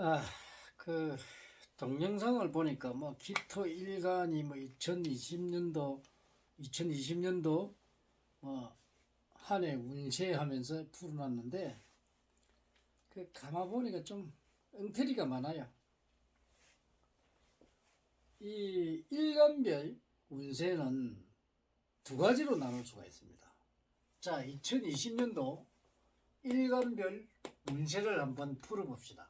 아, 그 동영상을 보니까 뭐 기토 일간이 뭐 2020년도 뭐 한 해 운세하면서 풀어놨는데 그 가만 보니까 좀 엉터리가 많아요. 이 일간별 운세는 두 가지로 나눌 수가 있습니다. 자, 2020년도 일간별 운세를 한번 풀어봅시다.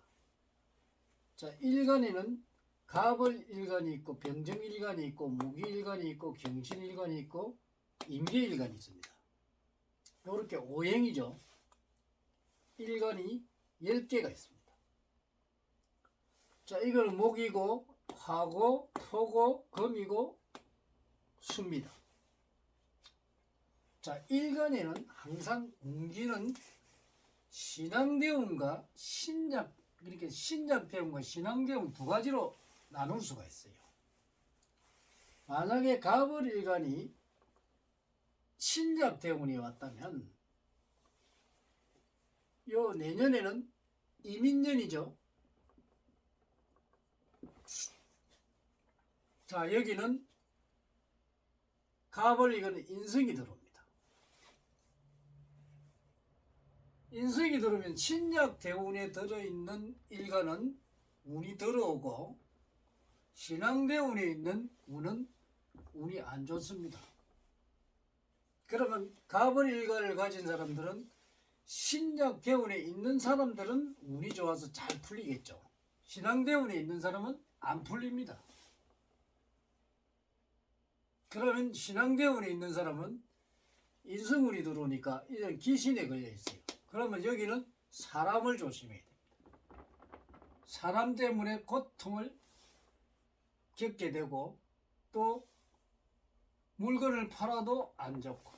자, 일간에는 갑을 일간이 있고 병정 일간이 있고 무기 일간이 있고 경신 일간이 있고 임계 일간이 있습니다. 이렇게 오행이죠. 일간이 10개가 있습니다. 자, 이거는 목이고 화고 토고 금이고 수입니다. 자, 일간에는 항상 운기는 신앙대운과 신약, 그렇게 신약대운과 신앙대운 두 가지로 나눌 수가 있어요. 만약에 갑을 일간이 신약대운이 왔다면 요 내년에는 이민년이죠. 자, 여기는 갑을 일간은 인성이 들어옵니다. 인성이 들어오면 신약대운에 들어있는 일간은 운이 들어오고 신앙대운에 있는 운은 운이 안 좋습니다. 그러면 갑을 일간을 가진 사람들은 신약대운에 있는 사람들은 운이 좋아서 잘 풀리겠죠. 신앙대운에 있는 사람은 안 풀립니다. 그러면 신앙대운에 있는 사람은 인성운이 들어오니까 이런 귀신에 걸려 있어요. 그러면 여기는 사람을 조심해야 됩니다. 사람 때문에 고통을 겪게 되고 또 물건을 팔아도 안 좋고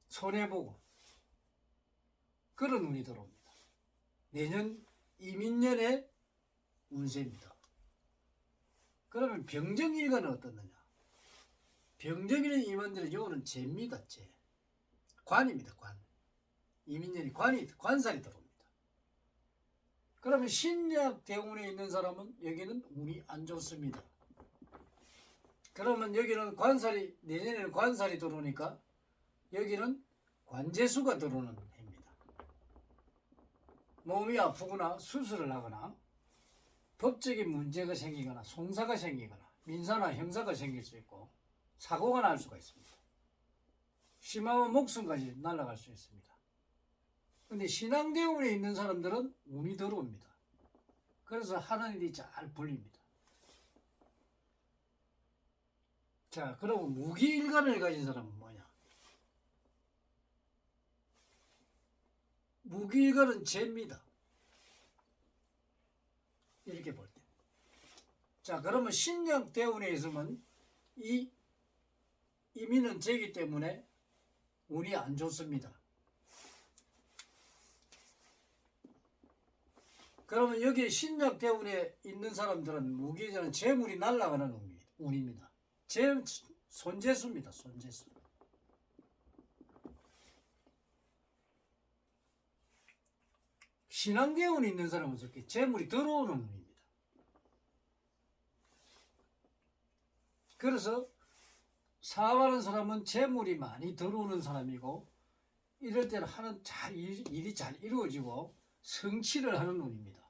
손해보고 그런 운이 들어옵니다. 내년 이민년의 운세입니다. 그러면 병정일간은 어떻느냐? 병정일간 임원들의 요는 재입니다. 재. 관입니다. 관. 이민년이 관살이 들어옵니다. 그러면 신약 대운에 있는 사람은 여기는 운이 안 좋습니다. 그러면 여기는 관살이, 내년에는 관살이 들어오니까 여기는 관재수가 들어오는 해입니다. 몸이 아프거나 수술을 하거나 법적인 문제가 생기거나 송사가 생기거나 민사나 형사가 생길 수 있고 사고가 날 수가 있습니다. 심하면 목숨까지 날아갈 수 있습니다. 근데 신앙대운에 있는 사람들은 운이 들어옵니다. 그래서 하는 일이 잘 풀립니다. 자, 그리고 무기일간을 가진 사람은 뭐냐? 무기일간은 재입니다. 이렇게 볼 때. 자, 그러면 신약대운에 있으면 이 이민은 재기 때문에 운이 안 좋습니다. 그러면 여기 신약대운에 있는 사람들은 무기에는 재물이 날아가는 운입니다. 손재수입니다. 손재수. 신앙대운에 있는 사람은 이렇게 재물이 들어오는 운입니다. 그래서 사업하는 사람은 재물이 많이 들어오는 사람이고 이럴 때는 일이 잘 이루어지고 성취를 하는 운입니다.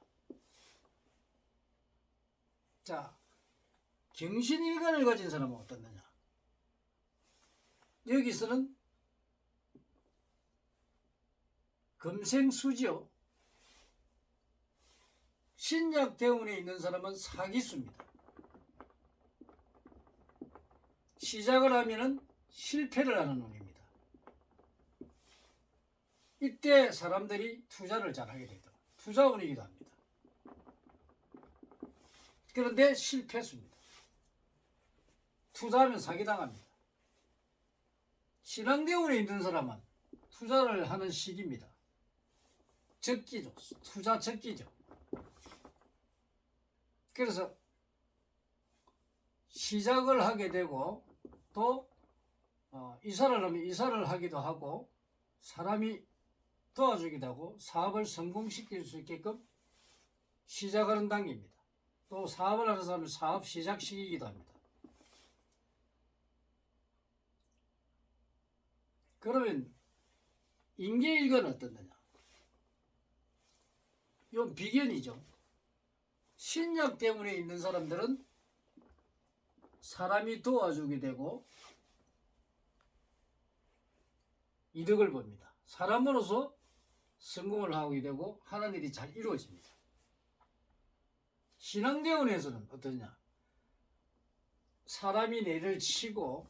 자, 경신일간을 가진 사람은 어떻느냐? 여기서는 금생수죠. 신약대운에 있는 사람은 사기수입니다. 시작을 하면은 실패를 하는 운입니다. 이때 사람들이 투자를 잘하게 되죠. 투자운이기도 합니다. 그런데 실패수입니다. 투자하면 사기당합니다. 신앙대운에 있는 사람은 투자를 하는 시기입니다. 적기죠. 투자 적기죠. 그래서 시작을 하게 되고 또 이사를 하면 이사를 하기도 하고 사람이 도와주기도 하고 사업을 성공시킬 수 있게끔 시작하는 단계입니다. 또 사업을 하는 사람은 사업 시작 시기이기도 합니다. 그러면 인계일간은 어떻느냐? 이건 비견이죠. 신약 때문에 있는 사람들은 사람이 도와주게 되고 이득을 봅니다. 사람으로서 성공을 하게 되고 하는 일이 잘 이루어집니다. 신앙대원에서는 어떠냐? 사람이 내를 치고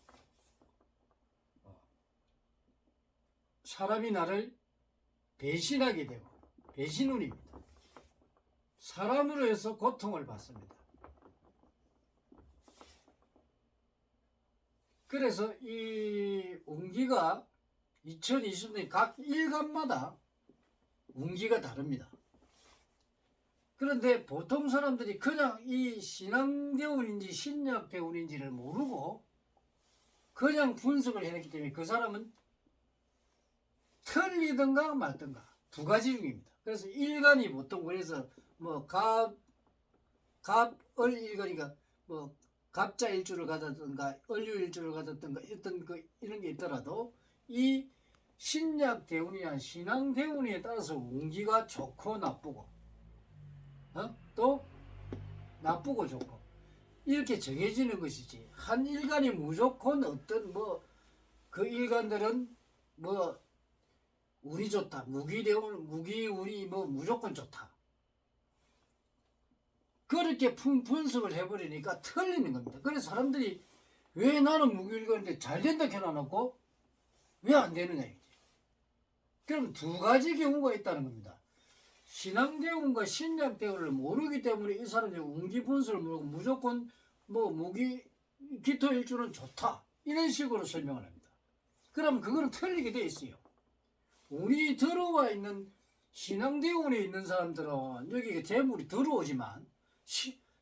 사람이 나를 배신하게 되고 배신운입니다. 사람으로 해서 고통을 받습니다. 그래서 이 운기가 2020년 각 일간마다 운기가 다릅니다. 그런데 보통 사람들이 그냥 이 신앙대운인지 신약대운인지를 모르고 그냥 분석을 해냈기 때문에 그 사람은 틀리든가 말든가 두 가지 중입니다. 그래서 일간이 보통 그래서 뭐 갑을 일간이가 뭐 갑자 일주를 가졌든가 을류 일주를 가졌든가 어떤 이런 게 있더라도 이 신약 대운이나 신앙 대운에 따라서 운기가 좋고 나쁘고 또 나쁘고 좋고 이렇게 정해지는 것이지 한 일간이 무조건 어떤 뭐 그 일간들은 뭐 운이 좋다 무기 대운 무기 운이 뭐 무조건 좋다 그렇게 분석을 해버리니까 틀리는 겁니다. 그래서 사람들이 왜 나는 무기일간인데 잘 된다 해놔놓고 왜 안 되느냐 이지. 그럼 두 가지 경우가 있다는 겁니다. 신앙대운과 신약대운을 모르기 때문에 이 사람들이 운기 분석을 모르고 무조건 뭐 무기 기토일주는 좋다 이런 식으로 설명을 합니다. 그럼 그거는 틀리게 돼 있어요. 운이 들어와 있는 신앙대운에 있는 사람들은 여기 재물이 들어오지만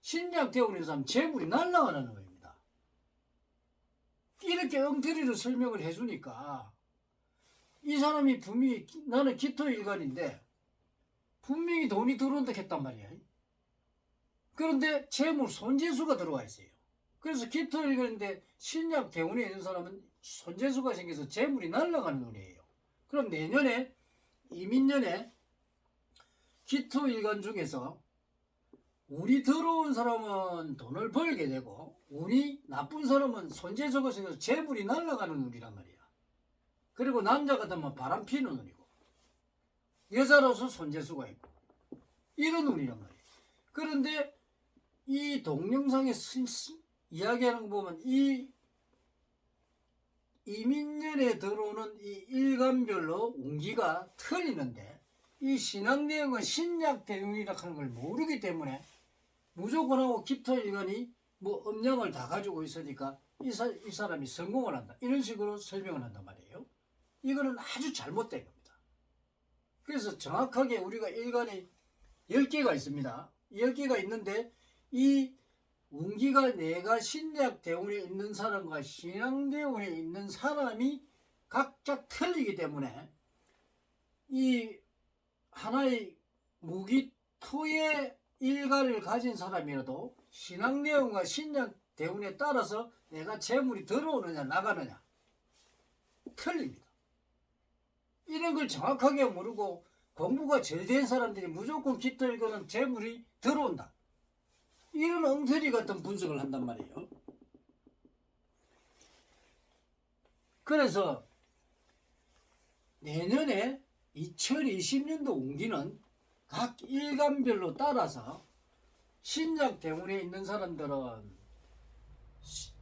신약대운에 있는 사람은 재물이 날아가는 겁니다. 이렇게 엉터리로 설명을 해주니까 이 사람이 분명히 나는 기토일간인데 분명히 돈이 들어온다 했단 말이야. 그런데 재물 손재수가 들어와 있어요. 그래서 기토일간인데 신약대운에 있는 사람은 손재수가 생겨서 재물이 날아가는 운이에요. 그럼 내년에 이민년에 기토일간 중에서 운이 들어온 사람은 돈을 벌게 되고 운이 나쁜 사람은 손재수가 생겨서 재물이 날아가는 운이란 말이야. 그리고 남자 같으면 바람 피는 운이고 여자로서 손재수가 있고 이런 운이란 말이야. 그런데 이 동영상에 이야기하는 거 보면 이 이민년에 들어오는 이 일간별로 운기가 틀리는데 이 신앙대응은 신약대응이라고 하는 걸 모르기 때문에 무조건 하고 기토일간이 뭐 음양을 다 가지고 있으니까 이 사람이 성공을 한다 이런 식으로 설명을 한단 말이에요. 이거는 아주 잘못된 겁니다. 그래서 정확하게 우리가 일간이 10개가 있습니다. 10개가 있는데 이 운기가 내가 신약대운에 있는 사람과 신앙대운에 있는 사람이 각자 틀리기 때문에 이 하나의 무기토의 일간을 가진 사람이라도 신앙대운과 신약대운에 따라서 내가 재물이 들어오느냐 나가느냐 틀립니다. 이런 걸 정확하게 모르고 공부가 잘 된 사람들이 무조건 기토일간은 재물이 들어온다. 이런 엉터리 같은 분석을 한단 말이에요. 그래서 내년에 2020년도 운기는 각 일간별로 따라서 신약대운에 있는 사람들은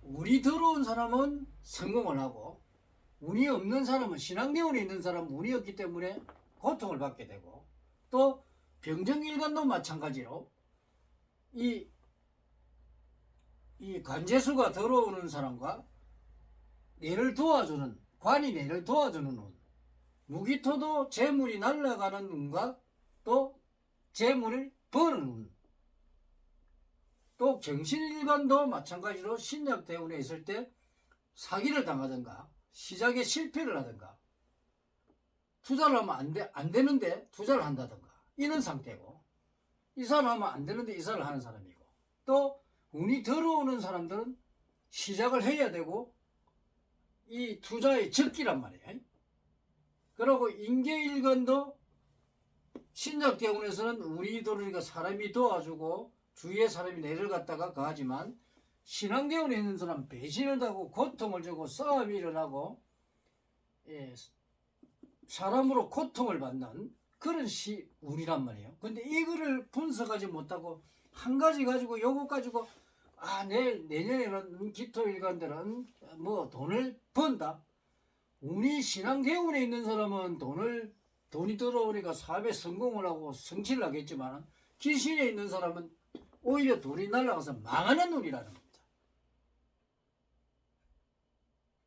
운이 들어온 사람은 성공을 하고 운이 없는 사람은 신앙대운에 있는 사람은 운이 없기 때문에 고통을 받게 되고 또 병정일간도 마찬가지로 이 관재수가 들어오는 사람과 내를 도와주는 관이 내를 도와주는 운 무기토도 재물이 날아가는 운과 또 재물을 버는 운 또 경신일간도 마찬가지로 신약대운에 있을 때 사기를 당하든가 시작에 실패를 하든가 투자를 하면 안 되는데 투자를 한다든가 이런 상태고 이사를 하면 안 되는데 이사를 하는 사람이고, 또 운이 들어오는 사람들은 시작을 해야 되고 이 투자의 적기란 말이에요. 그리고 인계일간도 신약대운에서는 운이 들어오니까 사람이 도와주고 주위에 사람이 내를 갖다가 가하지만, 신앙대운에 있는 사람 배신을 하고 고통을 주고 싸움이 일어나고 사람으로 고통을 받는 그런 운이란 말이에요. 근데 이거를 분석하지 못하고 한 가지 가지고 요거 가지고 내년에는 기토일간들은 뭐 돈을 번다. 운이 신앙대운에 있는 사람은 돈이 들어오니까 사업에 성공을 하고 성취를 하겠지만, 기신에 있는 사람은 오히려 돈이 날아가서 망하는 운이라는 겁니다.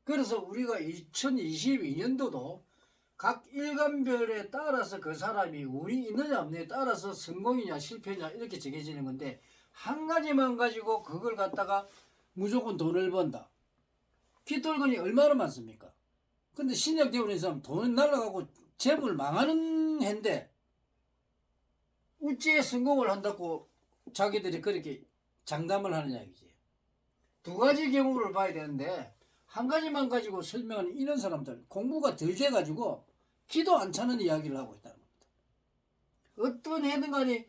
그래서 우리가 2022년도도 각 일간별에 따라서 그 사람이 운이 있느냐 없느냐에 따라서 성공이냐 실패냐 이렇게 정해지는 건데, 한 가지만 가지고 그걸 갖다가 무조건 돈을 번다. 기토일간이 얼마나 많습니까? 근데 신약대운에 있는 사람 돈은 날아가고 재물 망하는 해인데 어찌에 성공을 한다고 자기들이 그렇게 장담을 하느냐 이거지. 두 가지 경우를 봐야 되는데, 한 가지만 가지고 설명하는 이런 사람들 공부가 덜 돼가지고 기도 안 차는 이야기를 하고 있다는 겁니다. 어떤 해든 간에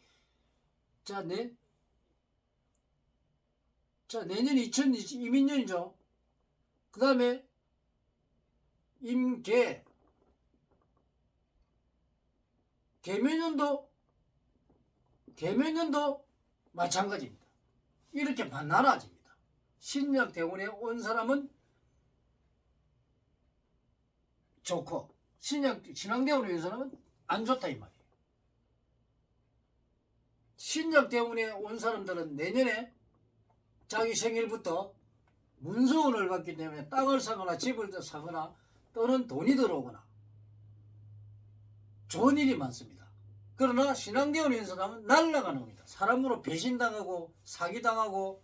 내년 2022년이죠. 그 다음에 개묘년도 마찬가지입니다. 이렇게 나눠집니다. 신약대운에 온 사람은 좋고 신앙대운에 온 사람은 안 좋다 이 말이에요. 신약대운에 온 사람들은 내년에 자기 생일부터 문서운을 받기 때문에 땅을 사거나 집을 사거나 또는 돈이 들어오거나 좋은 일이 많습니다. 그러나 신앙대운에 있는 사람은 날아가는 겁니다. 사람으로 배신당하고 사기당하고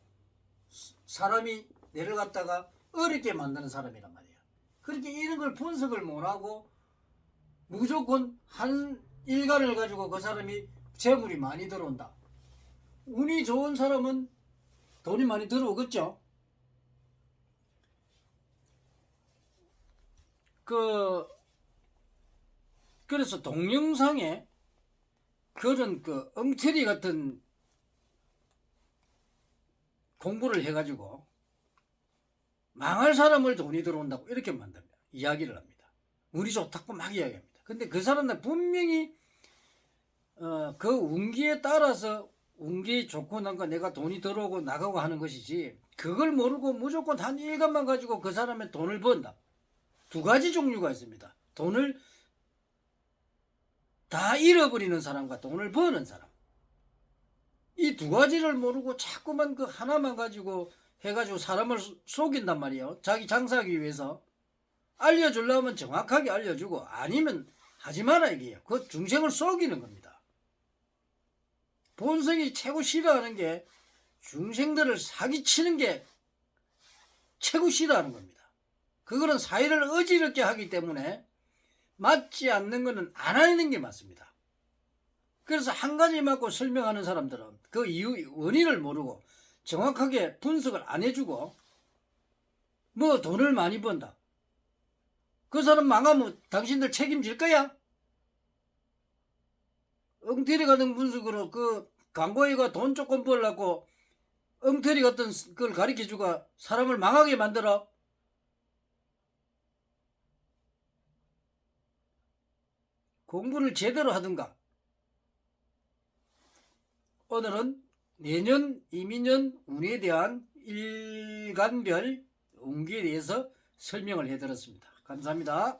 사람이 내려갔다가 어렵게 만드는 사람이란 말이에요. 그렇게 이런 걸 분석을 못하고 무조건 한 일간을 가지고 그 사람이 재물이 많이 들어온다. 운이 좋은 사람은 돈이 많이 들어오겠죠. 그래서 동영상에 그런 엉터리 같은 공부를 해가지고 망할 사람을 돈이 들어온다고 이렇게 만듭니다. 이야기를 합니다. 운이 좋다고 막 이야기합니다. 근데 그 사람은 분명히 그 운기에 따라서 운기 좋고 난 거 내가 돈이 들어오고 나가고 하는 것이지, 그걸 모르고 무조건 한 일간만 가지고 그 사람의 돈을 번다. 두 가지 종류가 있습니다. 돈을 다 잃어버리는 사람과 돈을 버는 사람. 이 두 가지를 모르고 자꾸만 그 하나만 가지고 해가지고 사람을 속인단 말이에요. 자기 장사하기 위해서. 알려주려면 정확하게 알려주고 아니면 하지 마라 이게요. 그 중생을 속이는 겁니다. 본성이 최고 싫어하는 게 중생들을 사기치는 게 최고 싫어하는 겁니다. 그거는 사회를 어지럽게 하기 때문에 맞지 않는 것은 안 하는 게 맞습니다. 그래서 한 가지 맞고 설명하는 사람들은 그 이유 원인을 모르고 정확하게 분석을 안 해주고 뭐 돈을 많이 번다. 그 사람 망하면 당신들 책임질 거야? 엉터리 같은 분석으로 그 광고회가 돈 조금 벌려고 엉터리 같은 걸 가르쳐주고 사람을 망하게 만들어. 공부를 제대로 하든가. 오늘은 내년 이민년 운에 대한 일간별 운기에 대해서 설명을 해드렸습니다. 감사합니다.